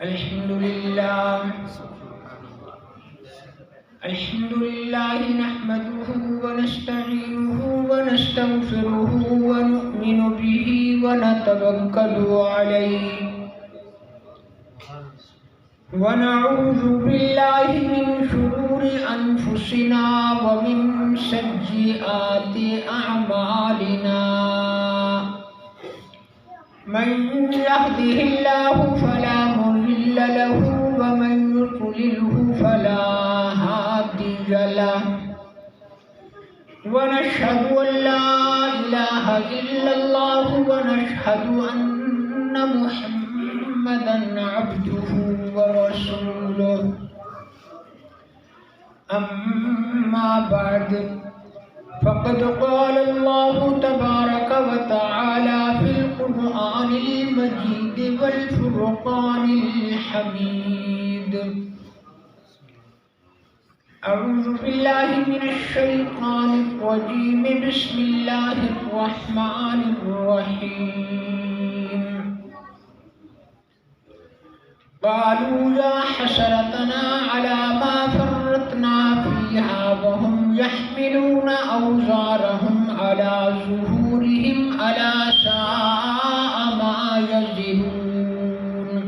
الحمد لله نحمده ونستعينه ونستغفره ونؤمن به ونتوكل عليه ونعوذ بالله من شرور أنفسنا ومن سيئات أعمالنا من يهده الله فلا مضل له ومن يضلله فلا هادي له ونشهد أن لا إله إلا الله ونشهد أن محمدا عبده ورسوله أما بعد فقد قال الله تبارك وتعالى في القرآن المجيد والفرقان الحميد أعوذ بالله من الشيطان الرجيم بسم الله الرحمن الرحيم قالوا يا حسرتنا على ما فرطنا فيها وهم يحملون أوزارهم على ظهورهم ألا ساء ما يزرون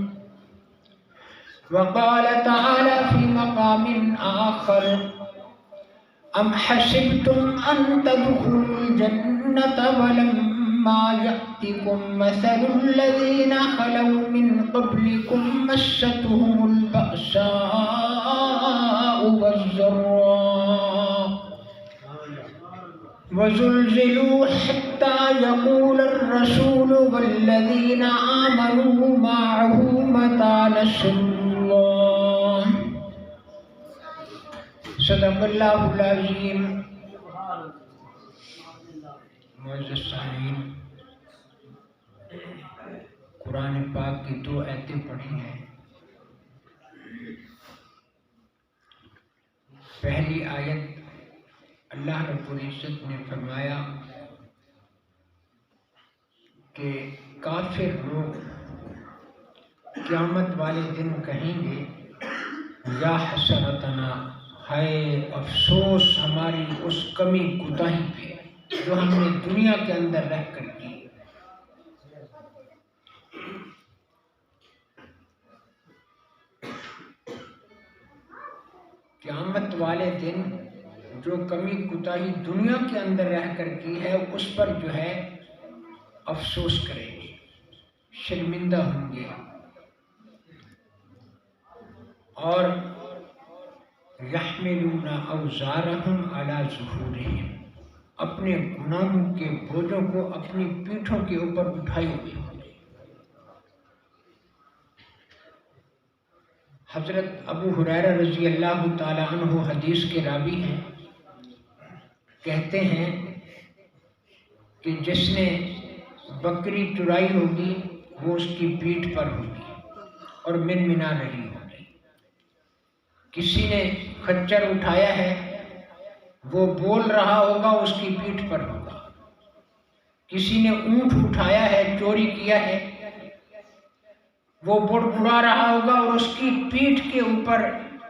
وقال تعالى في مقام آخر أم حسبتم أن تدخلوا الجنة ولما يأتكم مثل الذين خلوا من قبلكم مستهم البأساء والضراء وزلزلوا حتى يقول الرسول والذين آمنوا معه متى نصر الله صدق اللہ العظیم. معزز سامعین، قرآن پاک کی دو آیتیں پڑھی ہیں. پہلی آیت اللہ رب العزت نے فرمایا کہ کافر لوگ قیامت والے دن کہیں گے یا حسرتنا، ہائے افسوس ہماری اس کمی کوتاہی پہ جو ہم نے دنیا کے اندر رہ کر کی. قیامت والے دن جو کمی کوتاہی دنیا کے اندر رہ کر کی ہے اس پر جو ہے افسوس کریں گے، شرمندہ ہوں گے اور یحملون اوزارہم علی ظہورہم، اپنے گناہوں کے بوجھوں کو اپنی پیٹھوں کے اوپر اٹھائے ہوئے ہوں گے. حضرت ابو ہریرہ رضی اللہ تعالی عنہ حدیث کے راوی ہیں، کہتے ہیں کہ جس نے بکری چرائی ہوگی وہ اس کی پیٹھ پر ہوگی اور منمنا رہی ہوگی. کسی نے خچر اٹھایا ہے وہ بول رہا ہوگا اس کی پیٹھ پر ہوگا. کسی نے اونٹ اٹھایا ہے، چوری کیا ہے، وہ بڑبڑا رہا ہوگا اور اس کی پیٹھ کے اوپر،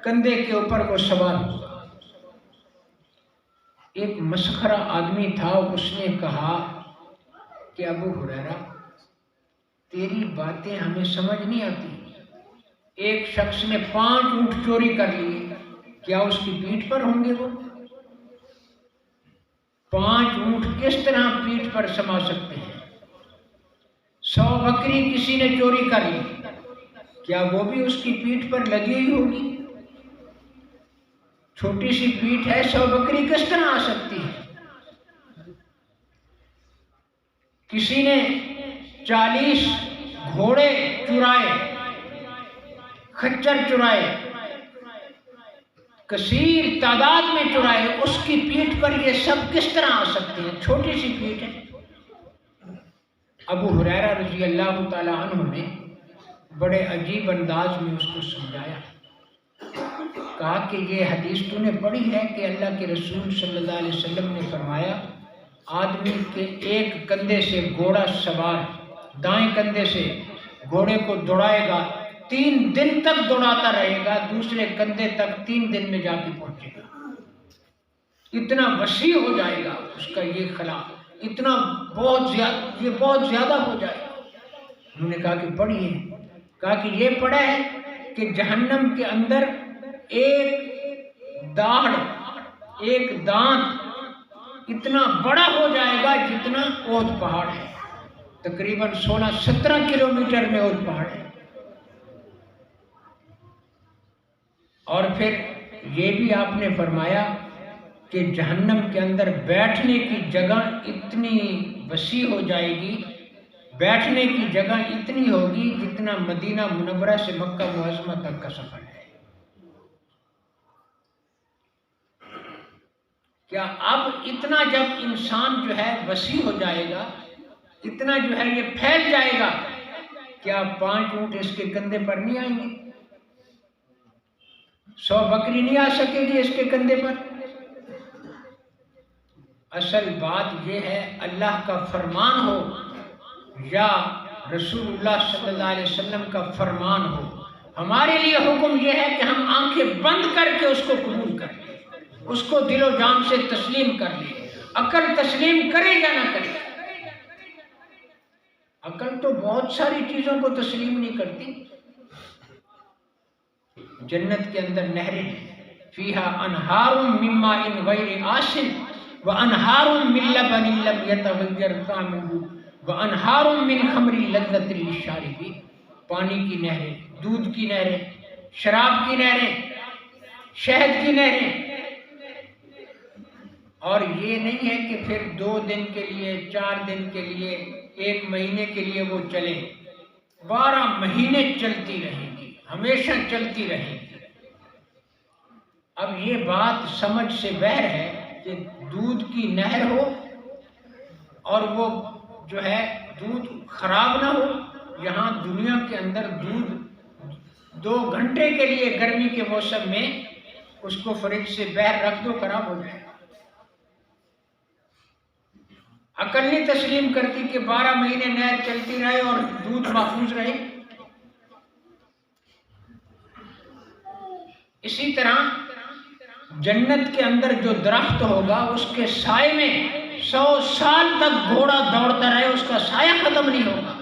کندھے کے اوپر وہ سوار ہوگا. ایک مسخرہ آدمی تھا، اس نے کہا کہ ابو ہریرہ تیری باتیں ہمیں سمجھ نہیں آتی. ایک شخص نے 5 اونٹ چوری کر لیے، کیا اس کی پیٹھ پر ہوں گے؟ وہ 5 اونٹ کس طرح پیٹھ پر سما سکتے ہیں؟ 100 بکری کسی نے چوری کر لی، کیا وہ بھی اس کی پیٹھ پر لگی ہوئی ہوگی؟ چھوٹی سی پیٹھ ہے، 100 بکری کس طرح آ سکتی ہے؟ کسی نے 40 گھوڑے چرائے، خچر چرائے، کثیر تعداد میں چرائے، اس کی پیٹھ پر یہ سب کس طرح آ سکتے ہیں؟ چھوٹی سی پیٹھ ہے. ابو ہریرہ رضی اللہ تعالی عنہ نے بڑے عجیب انداز میں اس کو سمجھایا. کہا کہ یہ حدیث تو نے پڑھی ہے کہ اللہ کے رسول صلی اللہ علیہ وسلم نے فرمایا آدمی کے ایک کندھے سے گھوڑا سوار دائیں کندھے سے گھوڑے کو دوڑائے گا 3 دن تک دوڑاتا رہے گا، دوسرے کندھے تک 3 دن میں جا کے پہنچے گا۔ اتنا وسیع ہو جائے گا اس کا یہ خلا، اتنا بہت زیادہ ہو جائے گا۔ انہوں نے کہا کہ پڑھیے، کہا کہ یہ پڑھا ہے کہ جہنم کے اندر ایک داڑھ، ایک دانت اتنا بڑا ہو جائے گا جتنا احد پہاڑ ہے، تقریباً 16-17 کلومیٹر میں احد پہاڑ ہے۔ اور پھر یہ بھی آپ نے فرمایا کہ جہنم کے اندر بیٹھنے کی جگہ اتنی وسیع ہو جائے گی، بیٹھنے کی جگہ اتنی ہوگی جتنا مدینہ منورہ سے مکہ معظمہ تک کا سفر ہے۔ کیا اب اتنا جب انسان جو ہے وسیع ہو جائے گا، اتنا جو ہے یہ پھیل جائے گا، کیا 5 اونٹ اس کے کندھے پر نہیں آئیں گے؟ 100 بکری نہیں آ سکے گی اس کے کندھے پر؟ اصل بات یہ ہے اللہ کا فرمان ہو یا رسول اللہ صلی اللہ علیہ وسلم کا فرمان ہو، ہمارے لیے حکم یہ ہے کہ ہم آنکھیں بند کر کے اس کو قبول کر لیں، اس کو دل و جان سے تسلیم کر لیں۔ عقل تسلیم کرے یا نہ کرے؟ عقل تو بہت ساری چیزوں کو تسلیم نہیں کرتی۔ جنت کے اندر نہریں ہیں، فیہا انہار من ماء غیر آسن وانہار من لبن لم یتغیر طعمہ وانہار من خمر لذۃ للشاربین، پانی کی نہریں، دودھ کی نہریں، شراب کی نہریں، شہد کی نہریں۔ اور یہ نہیں ہے کہ پھر 2 دن کے لیے، 4 دن کے لیے، 1 مہینے کے لیے وہ چلے، 12 مہینے چلتی رہیں گی، ہمیشہ چلتی رہیں گی۔ اب یہ بات سمجھ سے باہر ہے کہ دودھ کی نہر ہو اور وہ جو ہے دودھ خراب نہ ہو۔ یہاں دنیا کے اندر دودھ 2 گھنٹے کے لیے گرمی کے موسم میں اس کو فریج سے باہر رکھ دو، خراب ہو جائے۔ عقل نہیں تسلیم کرتی کہ 12 مہینے نہر چلتی رہے اور دودھ محفوظ رہے۔ اسی طرح جنت کے اندر جو درخت ہوگا اس کے سائے میں 100 سال تک گھوڑا دوڑتا رہے، اس کا سایہ ختم نہیں ہوگا۔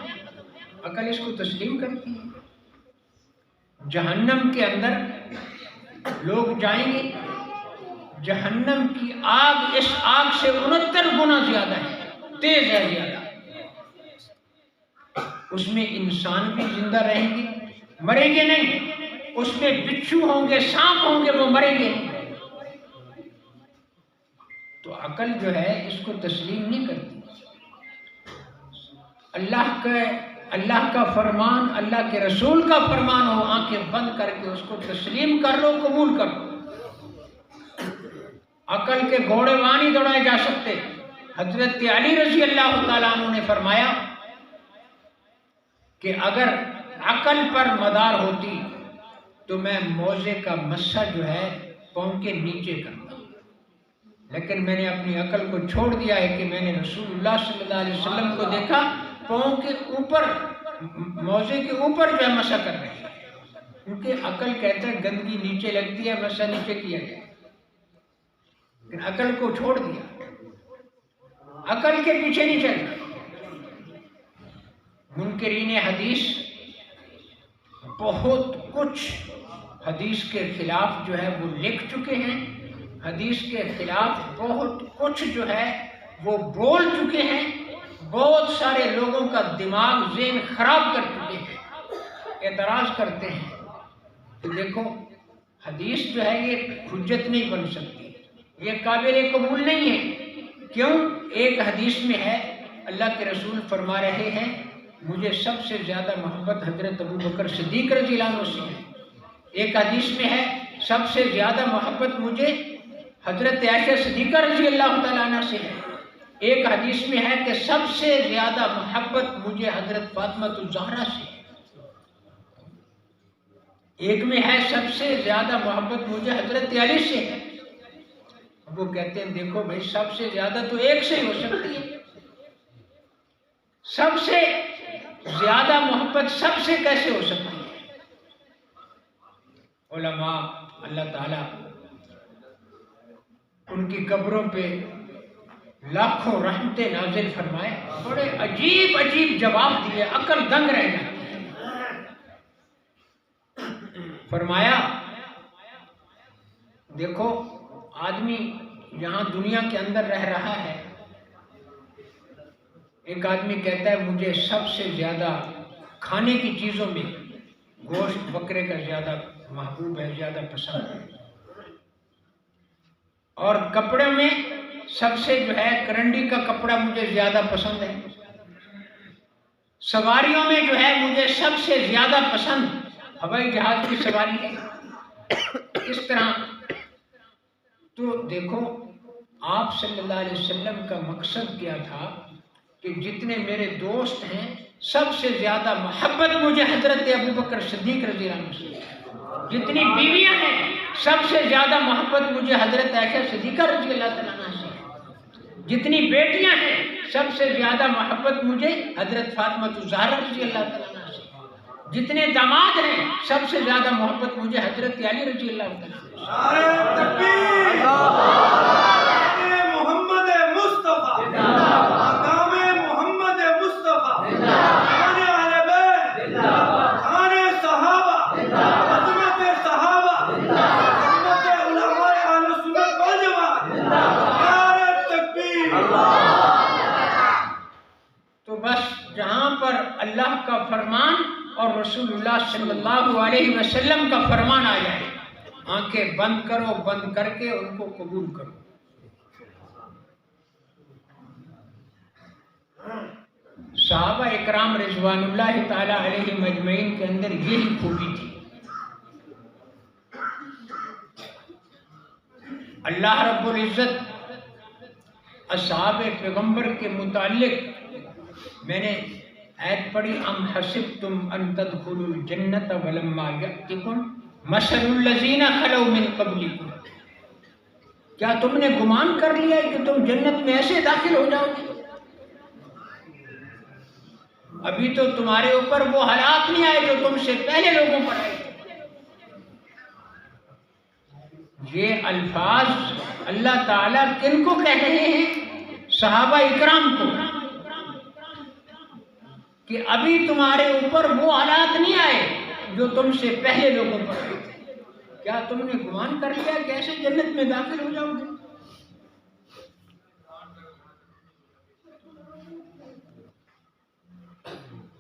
عقل اس کو تسلیم کرتی ہے۔ جہنم کے اندر لوگ جائیں گے، جہنم کی آگ اس آگ سے 69 گنا زیادہ ہے، تیز ہے زیادہ۔ اس میں انسان بھی زندہ رہیں گے، مریں گے نہیں۔ اس میں بچھو ہوں گے، سانپ ہوں گے، وہ مریں گے۔ تو عقل جو ہے اس کو تسلیم نہیں کرتی۔ اللہ کا فرمان، اللہ کے رسول کا فرمان ہو، آنکھیں بند کر کے اس کو تسلیم کر لو، قبول کر لو۔ عقل کے گھوڑے وہاں نہیں دوڑائے جا سکتے۔ حضرت علی رضی اللہ تعالیٰ عنہ نے فرمایا کہ اگر عقل پر مدار ہوتی تو میں موزے کا مسح جو ہے پاؤں کے نیچے کرتا، لیکن میں نے اپنی عقل کو چھوڑ دیا ہے کہ میں نے رسول اللہ صلی اللہ علیہ وسلم کو دیکھا پاؤں کے اوپر، موزے کے اوپر جو ہے مسح کر رہے ہیں، کیونکہ عقل کہتا ہے گندگی نیچے لگتی ہے، مسح نیچے کیا جائے، لیکن عقل کو چھوڑ دیا، عقل کے پیچھے نہیں چلتا۔ منکرین حدیث بہت کچھ حدیث کے خلاف جو ہے وہ لکھ چکے ہیں، حدیث کے خلاف بہت کچھ جو ہے وہ بول چکے ہیں، بہت سارے لوگوں کا دماغ ذہن خراب کر چکے ہیں، اعتراض کرتے ہیں کہ دیکھو حدیث جو ہے یہ حجت نہیں بن سکتی، یہ قابل قبول نہیں ہے۔ کیوں؟ ایک حدیث میں ہے اللہ کے رسول فرما رہے ہیں مجھے سب سے زیادہ محبت حضرت ابوبکر صدیق رضی اللہ عنہ سے ہے، ایک حدیث میں ہے سب سے زیادہ محبت مجھے حضرت عائشہ صدیقہ رضی اللہ تعالیٰ عنہ سے ہے، ایک حدیث میں ہے کہ سب سے زیادہ محبت مجھے حضرت فاطمہ الزہرا سے ہے، ایک میں ہے سب سے زیادہ محبت مجھے حضرت علی سے ہے۔ وہ کہتے ہیں دیکھو بھائی سب سے زیادہ تو ایک سے ہی ہو سکتی ہے، سب سے زیادہ محبت سب سے کیسے ہو سکتی ہے؟ علماء اللہ تعالیٰ ان کی قبروں پہ لاکھوں رحمتیں نازل فرمائے، بڑے عجیب عجیب جواب دیے، عقل دنگ رہ جاتی ہے۔ فرمایا دیکھو آدمی یہاں دنیا کے اندر رہ رہا ہے، ایک آدمی کہتا ہے مجھے سب سے زیادہ کھانے کی چیزوں میں گوشت بکرے کا زیادہ محبوب ہے، زیادہ پسند ہے، اور کپڑے میں سب سے جو ہے کرنڈی کا کپڑا مجھے زیادہ پسند ہے، سواریوں میں جو ہے مجھے سب سے زیادہ پسند ہوائی جہاز کی سواری ہے۔ اس طرح تو دیکھو آپ صلی اللہ علیہ وسلم کا مقصد کیا تھا کہ جتنے میرے دوست ہیں سب سے زیادہ محبت مجھے حضرت ابوبکر صدیق رضی اللہ عنہ سے، جتنی بیویاں ہیں سب سے زیادہ محبت مجھے حضرت عائشہ صدیقہ رضی اللہ تعالیٰ عنہ سے، جتنی بیٹیاں ہیں سب سے زیادہ محبت مجھے حضرت فاطمہ الزہرا رضی اللہ تعالیٰ عنہ سے، جتنے داماد ہیں سب سے زیادہ محبت مجھے حضرت علی رضی اللہ تعالیٰ عنہ سے۔ محمد مصطفیٰ، مقام محمد مصطفیٰ، خان اہل بیت، خان صحابہ، عظمت صحابہ، عظمت علماء اہل سنت والجماعت، نعرہ تکبیر۔ تو بس جہاں پر اللہ کا فرمان اور رسول اللہ صلی اللہ علیہ وسلم کا فرمان آ جائے، آنکھیں بند کرو، بند کر کے ان کو قبول کرو۔ صحابہ اکرام رضوان اللہ تعالی علیہ مجمعین کے اندر یہی خوبی تھی۔ اللہ رب العزت اصحاب پیغمبر کے متعلق میں نے آیت پڑھی، ام حسبتم ان تدخلوا الجنۃ ولما یأتکم مثل الذین خلوا من قبلکم، کیا تم نے گمان کر لیا کہ تم جنت میں ایسے داخل ہو جاؤ گے؟ ابھی تو تمہارے اوپر وہ حالات نہیں آئے جو تم سے پہلے لوگوں پر آئے تھے۔ یہ الفاظ اللہ تعالیٰ کن کو کہہ رہے ہیں؟ صحابہ اکرام کو، کہ ابھی تمہارے اوپر وہ حالات نہیں آئے جو تم سے پہلے لوگوں پر آئے تھے، کیا تم نے گمان کر لیا کہ ایسے جنت میں داخل ہو جاؤ گے؟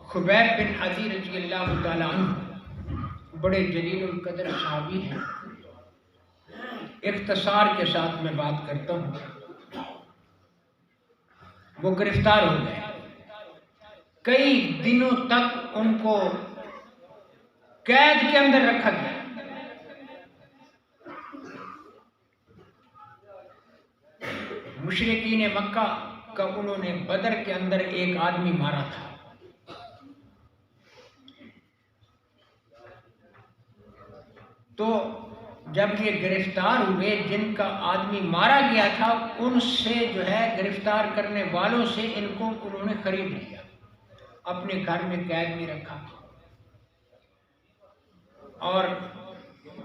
خبیب بن عدی رضی اللہ تعالیٰ عنہ بڑے جلیل القدر صحابی ہیں۔ اختصار کے ساتھ میں بات کرتا ہوں۔ وہ گرفتار ہو گئے، کئی دنوں تک ان کو قید کے اندر رکھا گیا۔ مشرکین مکہ کا انہوں نے بدر کے اندر ایک آدمی مارا تھا، تو جب یہ گرفتار ہوئے، جن کا آدمی مارا گیا تھا ان سے جو ہے گرفتار کرنے والوں سے ان کو انہوں نے خرید لیا، اپنے گھر میں قید میں رکھا اور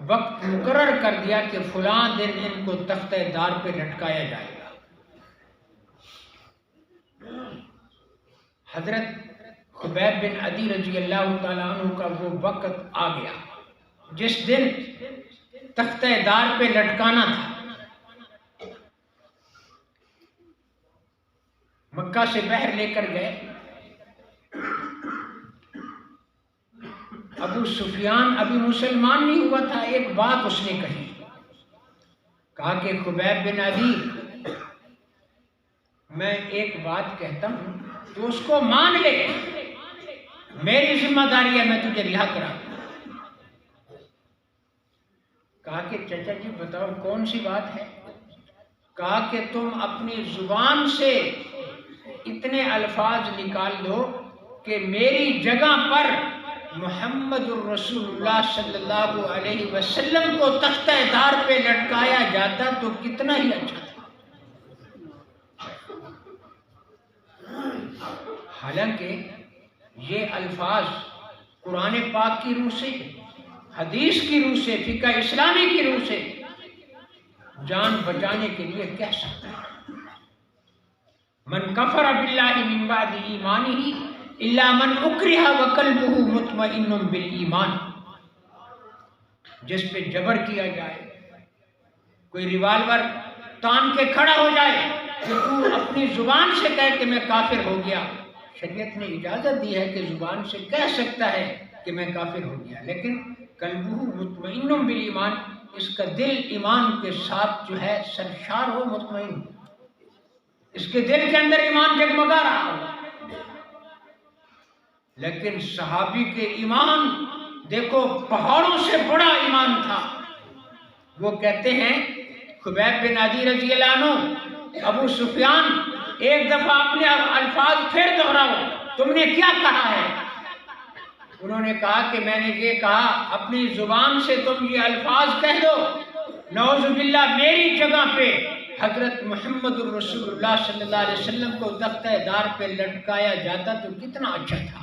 وقت مقرر کر دیا کہ فلاں دن ان کو تختہ دار پہ لٹکایا جائے گا۔ حضرت خبیب بن عدی رضی اللہ تعالیٰ عنہ کا وہ وقت آ گیا جس دن تختہ دار پہ لٹکانا تھا۔ مکہ سے باہر لے کر گئے، ابو سفیان ابھی مسلمان نہیں ہوا تھا، ایک بات اس نے کہا کہ خبیب بن عدی میں ایک بات کہتا ہوں تو اس کو مان لے، میری ذمہ داری ہے، میں تجھے رہا کرا۔ کہا کہ چچا جی بتاؤ کون سی بات ہے؟ کہا کہ تم اپنی زبان سے اتنے الفاظ نکال دو کہ میری جگہ پر محمد الرسول اللہ صلی اللہ علیہ وسلم کو تختہ دار پہ لٹکایا جاتا تو کتنا ہی اچھا تھا۔ حالانکہ یہ الفاظ قرآن پاک کی روح سے حدیث کی روح سے، فقہ اسلامی کی روح سے جان بچانے کے لیے کہہ سکتا ہے من کفر باللہ من بعد ایمانہ الا من اکرہ وقلبہ مطمئن بالایمان، جس پہ جبر کیا جائے، کوئی ریوالور تان کے کھڑا ہو جائے کہ تو اپنی زبان سے کہے کہ میں کافر ہو گیا، شریعت نے اجازت دی ہے کہ زبان سے کہہ سکتا ہے کہ میں کافر ہو گیا، لیکن قلبہ مطمئن بالایمان، اس کا دل ایمان کے ساتھ جو ہے سرشار ہو، مطمئن، اس کے دل کے اندر ایمان جگمگا رہا ہو۔ لیکن صحابی کے ایمان دیکھو پہاڑوں سے بڑا ایمان تھا۔ وہ کہتے ہیں خبیب بن عدی رضی اللہ عنہ، ابو سفیان ایک دفعہ اپنے الفاظ پھر دہراؤ، تم نے کیا کہا ہے؟ انہوں نے کہا کہ میں نے یہ کہا، اپنی زبان سے تم یہ الفاظ کہہ دو، نعوذ باللہ میری جگہ پہ حضرت محمد الرسول اللہ صلی اللہ علیہ وسلم کو تختہ دار پہ لٹکایا جاتا تو کتنا اچھا تھا،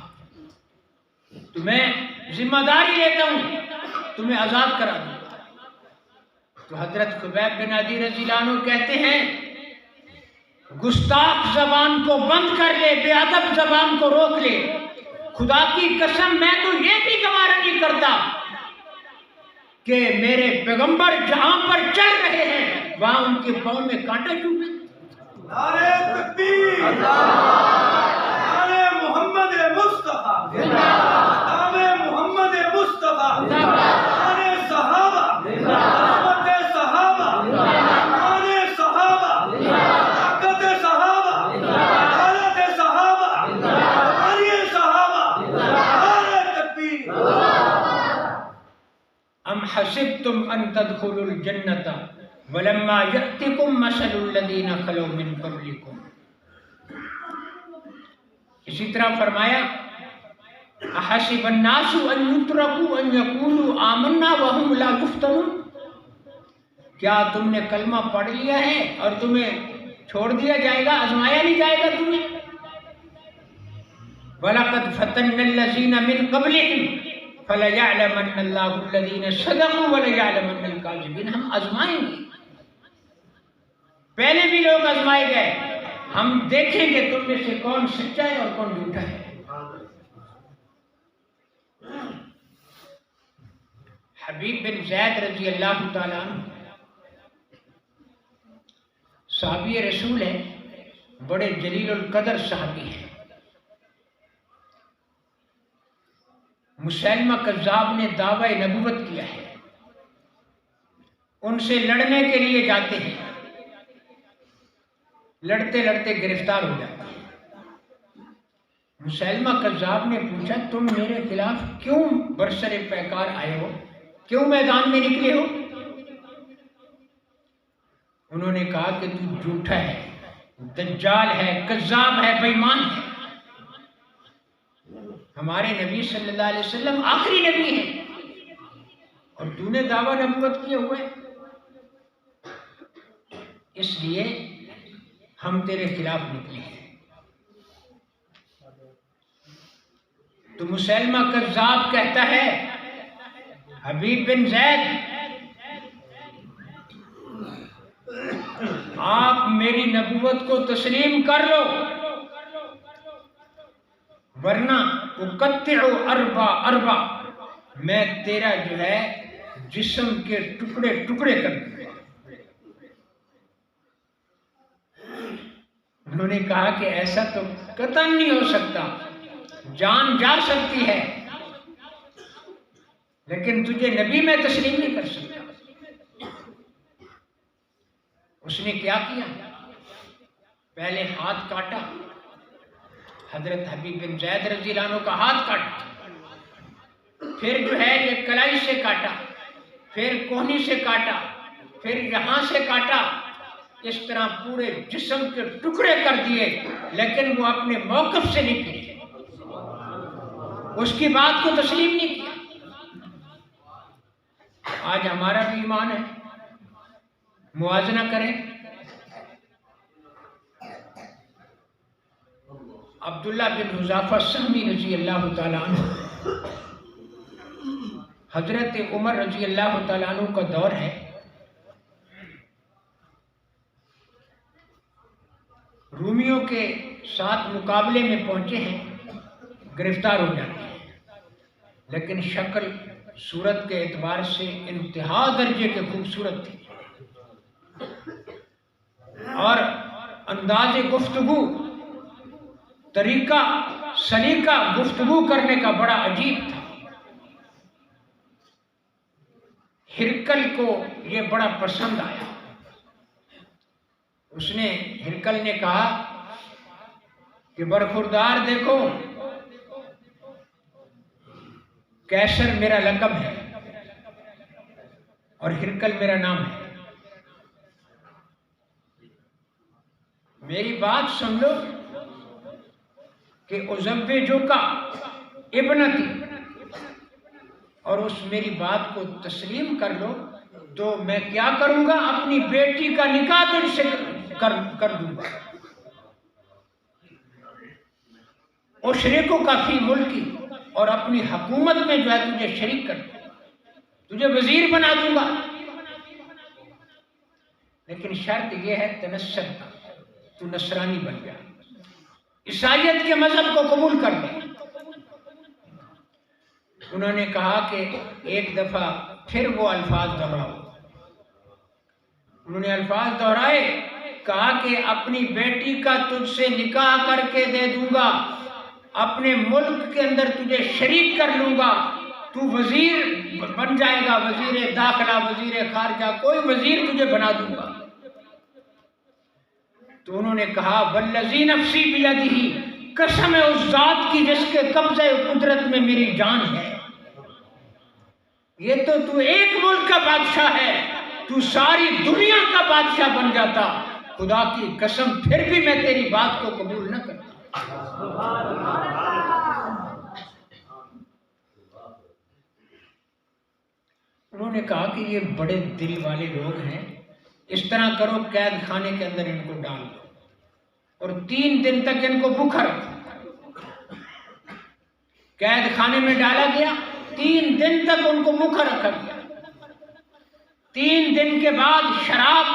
تو میں ذمہ داری لیتا ہوں، تمہیں آزاد کرا دوں۔ تو حضرت خبیب بن عدی رضی اللہ عنہ کہتے ہیں گستاخ زبان کو بند کر لے، بے ادب زبان کو روک لے، خدا کی قسم میں تو یہ بھی گوارا نہیں کرتا کہ میرے پیغمبر جہاں پر چل رہے ہیں وہاں ان کے پاؤں میں کانٹا چوبے۔ نعرہ تکبیر، نعرہ محمد مصطفیٰ، نعرہ محمد مصطفیٰ، نعرہ صحابہ، عظمت صحابہ، نعرہ صحابہ، طاقت صحابہ، عدالت صحابہ، نعرہ صحابہ، نعرہ تکبیر۔ ام حسبتم ان تدخلوا الجنة ولما يأتكم مثل الذين خلوا من قبلكم۔ اسی طرح فرمایا احسب الناس ان يتركوا ان يقولوا آمنا وهم لا يفتنون، کیا تم نے کلمہ پڑھ لیا ہے اور تمہیں چھوڑ دیا جائے گا، آزمایا نہیں جائے گا تمہیں؟ وَلَقَدْ فَتَنَّ الَّذِينَ مِن قَبْلِهِمْ فَلَيَعْلَمَنَّ اللَّهُ الَّذِينَ صَدَقُوا وَلَيَعْلَمَنَّ الْكَاذِبِينَ۔ ہم آزمائیں گے، پہلے بھی لوگ آزمائے گئے، ہم دیکھیں گے تم میں سے کون سچا ہے اور کون جھوٹا ہے۔ حبیب بن زید رضی اللہ تعالیٰ عنہ صحابی رسول ہے، بڑے جلیل القدر صحابی ہیں۔ مسیلمہ کذاب نے دعوی نبوت کیا ہے، ان سے لڑنے کے لیے جاتے ہیں، لڑتے لڑتے گرفتار ہو جاتے ہیں۔ مسیلمہ کذاب نے پوچھا تم میرے خلاف کیوں برسر پیکار آئے ہو، کیوں میدان میں نکلے ہو؟ انہوں نے کہا کہ تو جھوٹا ہے، دجال ہے، کذاب ہے، بے ایمان ہے، ہمارے نبی صلی اللہ علیہ وسلم آخری نبی ہیں اور تو نے دعویٰ نبوت کیے ہوئے، اس لیے ہم تیرے خلاف نکلے ہیں۔ تو مسیلمہ کذاب کہتا ہے حبیب بن زید آپ میری نبوت کو تسلیم کر لو ورنہ اقطع اربع میں تیرا جو ہے جسم کے ٹکڑے ٹکڑے کر دوں گا۔ انہوں نے کہا کہ ایسا تو قطعاً نہیں ہو سکتا، جان جا سکتی ہے لیکن تجھے نبی میں تسلیم نہیں کر سکتا۔ اس نے کیا کیا؟ پہلے ہاتھ کاٹا، حضرت حبیب بن زید رضی اللہ عنہ کا ہاتھ کاٹا، پھر جو ہے یہ کلائی سے کاٹا، پھر کوہنی سے کاٹا، پھر یہاں سے کاٹا، اس طرح پورے جسم کے ٹکڑے کر دیے، لیکن وہ اپنے موقف سے نہیں پھرے، اس کی بات کو تسلیم نہیں کیا۔ آج ہمارا بھی ایمان ہے، موازنہ کریں۔ عبداللہ بن حذافہ سہمی رضی اللہ تعالیٰ عنہ حضرت عمر رضی اللہ تعالیٰ عنہ کا دور ہے، رومیوں کے ساتھ مقابلے میں پہنچے ہیں، گرفتار ہو جاتے ہیں، لیکن شکل صورت کے اعتبار سے انتہا درجے کے خوبصورت تھے، اور انداز گفتگو، طریقہ سلیقہ گفتگو کرنے کا بڑا عجیب تھا۔ ہرکل کو یہ بڑا پسند آیا۔ ہرکل نے کہا کہ برخوردار دیکھو، کیسر میرا لقب ہے اور ہرکل میرا نام ہے، میری بات سن لو کہ ازوجو کا ابن تھی، اور اس میری بات کو تسلیم کر لو تو میں کیا کروں گا، اپنی بیٹی کا نکاح تجھ سے کر دوں گا، اشرکو کا فی ملکی، اور اپنی حکومت میں جو ہے تجھے شریک کر دوں گا، تجھے وزیر بنا دوں گا، لیکن شرط یہ ہے تنصر کا، تو نصرانی بن جا، عیسائیت کے مذہب کو قبول کر لے۔ انہوں نے کہا کہ ایک دفعہ پھر وہ الفاظ دہراؤ۔ انہوں نے الفاظ دہرائے، کہا کہ اپنی بیٹی کا تجھ سے نکاح کر کے دے دوں گا، اپنے ملک کے اندر تجھے شریک کر لوں گا، تو وزیر بن جائے گا، وزیر داخلہ، وزیر خارجہ، کوئی وزیر تجھے بنا دوں گا۔ تو انہوں نے کہا والذی نفسی بیدہ، قسم ہے اس ذات کی جس کے قبضہ قدرت میں میری جان ہے، یہ تو ایک ملک کا بادشاہ ہے، تو ساری دنیا کا بادشاہ بن جاتا، خدا کی قسم پھر بھی میں تیری بات کو قبول نہ کرتا۔ انہوں نے کہا کہ یہ بڑے دل والے لوگ ہیں، اس طرح کرو قید خانے کے اندر ان کو ڈال دو اور 3 دن تک ان کو بھوکا رکھو۔ قید خانے میں ڈالا گیا، 3 دن تک ان کو بھوکا رکھا گیا۔ 3 دن کے بعد شراب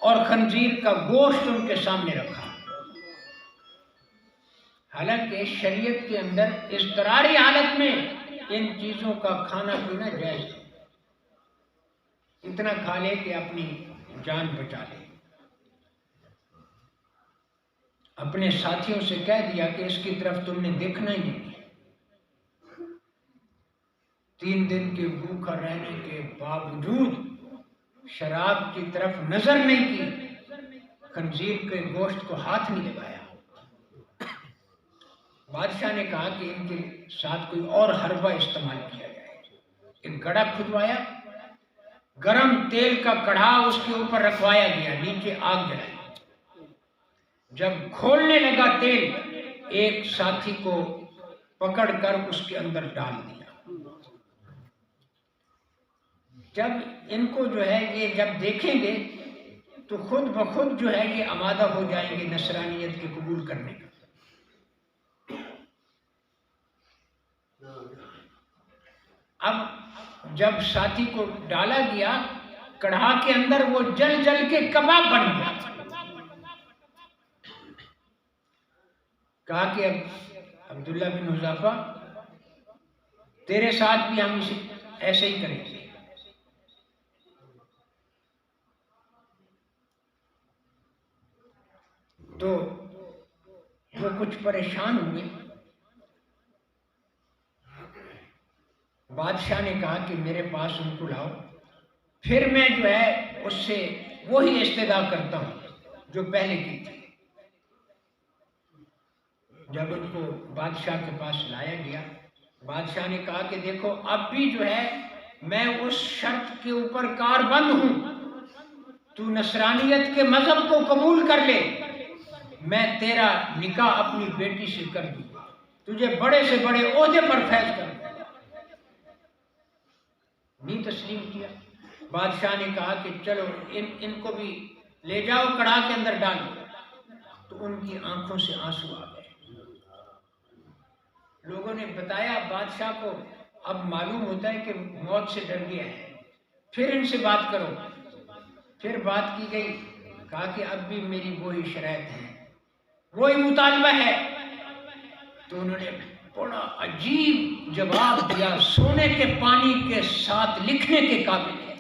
اور خنزیر کا گوشت ان کے سامنے رکھا۔ حالانکہ شریعت کے اندر اضطراری حالت میں ان چیزوں کا کھانا پینا جائز ہے، اتنا کھا لے کہ اپنی جان بچا لے۔ اپنے ساتھیوں سے کہہ دیا کہ اس کی طرف تم نے دیکھنا ہی نہیں۔ 3 دن کے بھوکا رہنے کے باوجود شراب کی طرف نظر نہیں کی، خنزیر کے گوشت کو ہاتھ نہیں لگایا۔ بادشاہ نے کہا کہ ان کے ساتھ کوئی اور حربہ استعمال کیا جائے۔ ایک گڑھا کھدوایا، گرم تیل کا کڑھا اس کے اوپر رکھوایا گیا، نیچے آگ جلائی۔ جب کھولنے لگا تیل، ایک ساتھی کو پکڑ کر اس کے اندر ڈال دیا۔ جب ان کو جو ہے یہ جب دیکھیں گے تو خود بخود جو ہے یہ آمادہ ہو جائیں گے نصرانیت کے قبول کرنے کا۔ اب جب ساتھی کو ڈالا گیا کڑھا کے اندر، وہ جل جل کے کباب بن گیا۔ کہا کہ اب عبداللہ بن حذافہ تیرے ساتھ بھی ہم ایسے ہی کریں گے۔ تو وہ کچھ پریشان ہوئے۔ بادشاہ نے کہا کہ میرے پاس ان کو لاؤ، پھر میں جو ہے اس سے وہی استدعا کرتا ہوں جو پہلے کی تھی۔ جب ان کو بادشاہ کے پاس لایا گیا، بادشاہ نے کہا کہ دیکھو اب بھی جو ہے میں اس شرط کے اوپر کاربند ہوں، تو نصرانیت کے مذہب کو قبول کر لے، میں تیرا نکاح اپنی بیٹی سے کر دوں گا، تجھے بڑے سے بڑے عہدے پر فیض کر دوں گا۔ نہیں تسلیم کیا۔ بادشاہ نے کہا کہ چلو ان کو بھی لے جاؤ، کڑھا کے اندر ڈالو۔ تو ان کی آنکھوں سے آنسو آ گئے۔ لوگوں نے بتایا بادشاہ کو اب معلوم ہوتا ہے کہ موت سے ڈر گیا ہے، پھر ان سے بات کرو۔ پھر بات کی گئی، کہا کہ اب بھی میری وہی شرائط ہے، وہی مطالبہ ہے۔ تو انہوں نے بڑا عجیب جواب دیا، سونے کے پانی کے ساتھ لکھنے کے قابل ہے۔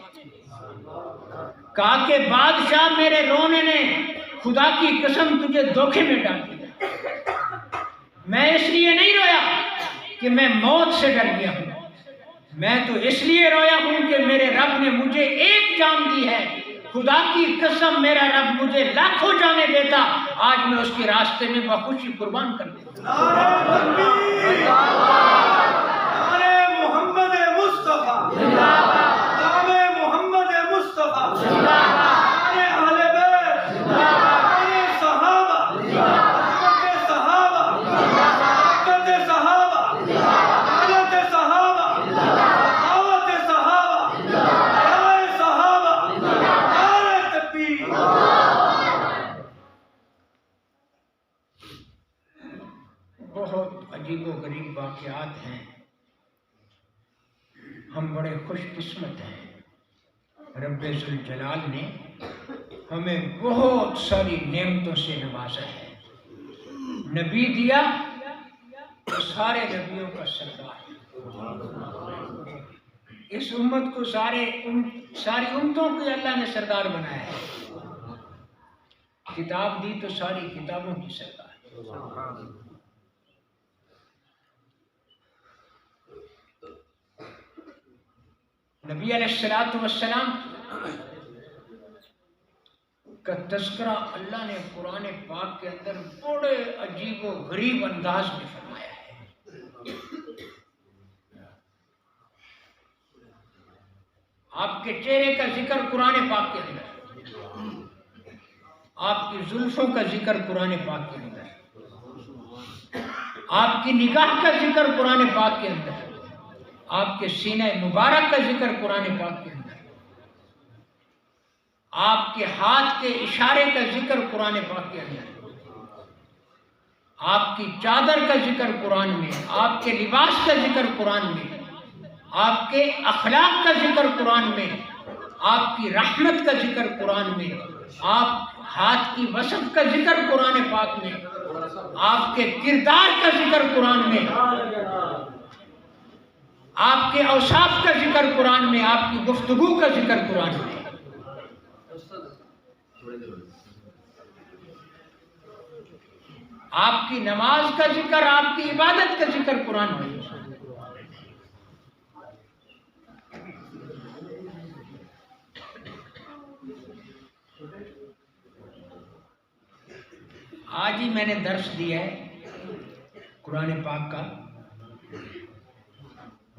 کہا کہ بادشاہ میرے رونے نے خدا کی قسم تجھے دھوکے میں ڈال دیا، میں اس لیے نہیں رویا کہ میں موت سے ڈر گیا ہوں، میں تو اس لیے رویا ہوں کہ میرے رب نے مجھے ایک جان دی ہے، خدا کی قسم میرا رب مجھے لاکھوں جانے دیتا، آج میں اس کے راستے میں بخوشی قربان کر دیتا۔ نعرہ تکبیر، نعرہ محمد مصطفیٰ، نعرہ محمد مصطفیٰ، نعرہ اہل بیت، نعرہ صحابہ، حضرت صحابہ، برکت صحابہ، عدالت صحابہ، سخاوت صحابہ، حیاء صحابہ، نعرہ تکبیر۔ بہت عجیب و غریب واقعات ہیں، ہم بڑے خوش قسمت ہیں، رب ذوالجلال نے ہمیں بہت ساری نعمتوں سے نوازا ہے۔ نبی دیا تو سارے نبیوں کا سردار، اس امت کو ساری امتوں کو اللہ نے سردار بنایا ہے۔ کتاب دی تو ساری کتابوں کی سردار۔ نبی علیہ الصلوۃ والسلام کا تذکرہ اللہ نے قرآن پاک کے اندر بڑے عجیب و غریب انداز میں فرمایا ہے۔ آپ کے چہرے کا ذکر قرآن پاک کے اندر، آپ کی زلفوں کا ذکر قرآن پاک کے اندر، آپ کی نگاہ کا ذکر قرآن پاک کے اندر، آپ کے سینہ مبارک کا ذکر قرآن پاک کے اندر، آپ کے ہاتھ کے اشارے کا ذکر قرآن پاک کے اندر، آپ کی چادر کا ذکر قرآن میں، آپ کے لباس کا ذکر قرآن میں، آپ کے اخلاق کا ذکر قرآن میں، آپ کی رحمت کا ذکر قرآن میں، آپ ہاتھ کی وصف کا ذکر قرآن پاک میں، آپ کے کردار کا ذکر قرآن میں، آپ کے اوصاف کا ذکر قرآن میں، آپ کی گفتگو کا ذکر قرآن میں۔ آپ کی نماز کا ذکر، آپ کی عبادت کا ذکر قرآن میں۔ آج ہی میں نے درس دیا ہے قرآن پاک کا،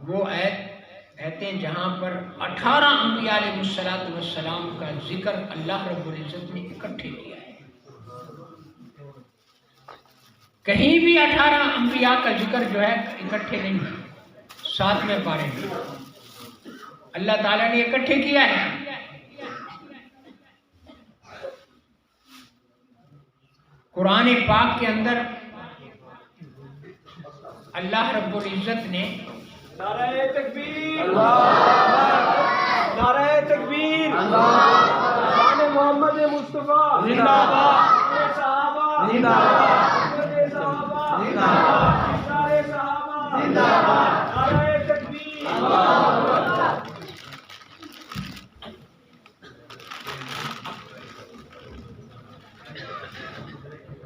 وہ آیتیں جہاں پر 18 انبیاء علیہ السلام کا ذکر اللہ رب العزت نے اکٹھے کیا ہے۔ کہیں بھی 18 انبیاء کا ذکر جو ہے اکٹھے نہیں ہے، 7ویں پارے میں اللہ تعالیٰ نے اکٹھے کیا ہے۔ قرآن پاک کے اندر اللہ رب العزت نے نعرہ تکبیر، نعرہ تکبیر، شان محمد مصطفیٰ زندہ باد، صحابہ زندہ باد۔